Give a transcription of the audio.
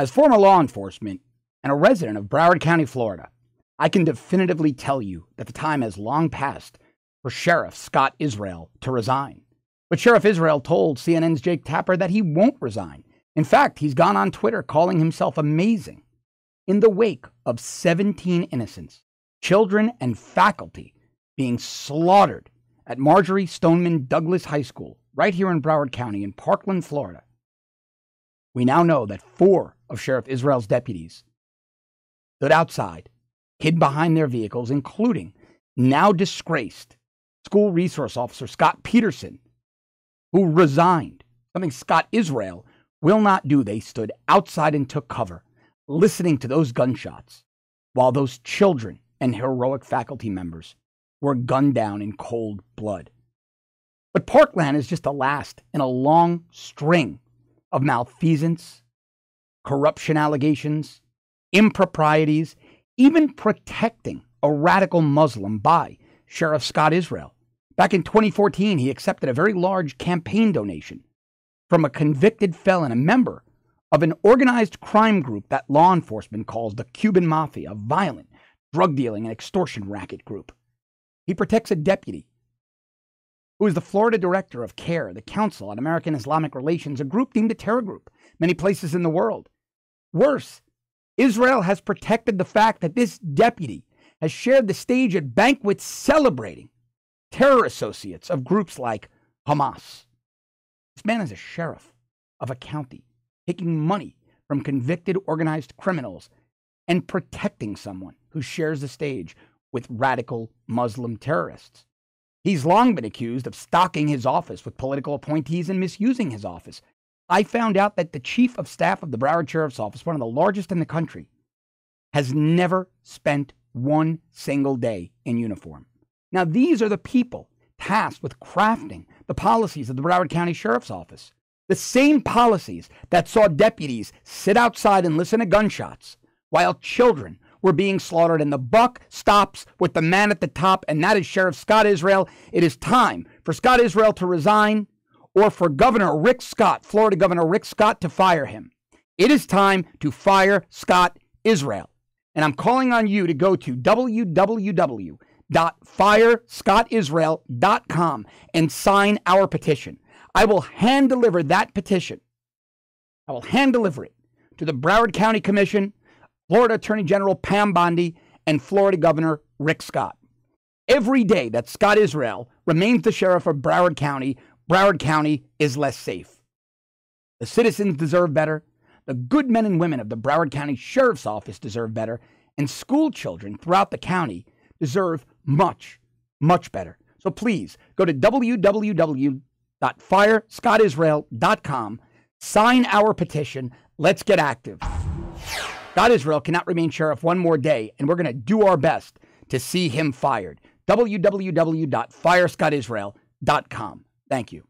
As former law enforcement and a resident of Broward County, Florida, I can definitively tell you that the time has long passed for Sheriff Scott Israel to resign. But Sheriff Israel told CNN's Jake Tapper that he won't resign. In fact, he's gone on Twitter calling himself amazing. In the wake of 17 innocents, children and faculty being slaughtered at Marjorie Stoneman Douglas High School, right here in Broward County in Parkland, Florida, we now know that 4 of Sheriff Israel's deputies stood outside, hid behind their vehicles, including now disgraced school resource officer Scott Peterson, who resigned, something Scott Israel will not do. They stood outside and took cover, listening to those gunshots, while those children and heroic faculty members were gunned down in cold blood. But Parkland is just the last in a long string of malfeasance, corruption allegations, improprieties, even protecting a radical Muslim by Sheriff Scott Israel. Back in 2014, he accepted a very large campaign donation from a convicted felon, a member of an organized crime group that law enforcement calls the Cuban Mafia, a violent drug dealing and extortion racket group. He protects a deputy who is the Florida director of CARE, the Council on American Islamic Relations, a group deemed a terror group many places in the world. Worse, Israel has protected the fact that this deputy has shared the stage at banquets celebrating terror associates of groups like Hamas. This man is a sheriff of a county, taking money from convicted organized criminals and protecting someone who shares the stage with radical Muslim terrorists. He's long been accused of stocking his office with political appointees and misusing his office. I found out that the chief of staff of the Broward Sheriff's Office, one of the largest in the country, has never spent one single day in uniform. Now, these are the people tasked with crafting the policies of the Broward County Sheriff's Office. The same policies that saw deputies sit outside and listen to gunshots while children were being slaughtered. And the buck stops with the man at the top, and that is Sheriff Scott Israel. It is time for Scott Israel to resign, or for Governor Rick Scott, Florida Governor Rick Scott, to fire him. It is time to fire Scott Israel. And I'm calling on you to go to www.firescottisrael.com and sign our petition. I will hand deliver that petition. I will hand deliver it to the Broward County Commission, Florida Attorney General Pam Bondi, and Florida Governor Rick Scott. Every day that Scott Israel remains the sheriff of Broward County is less safe. The citizens deserve better. The good men and women of the Broward County Sheriff's Office deserve better. And school children throughout the county deserve much, much better. So please go to www.firescottisrael.com, sign our petition. Let's get active. Scott Israel cannot remain sheriff one more day, and we're going to do our best to see him fired. www.firescottisrael.com. Thank you.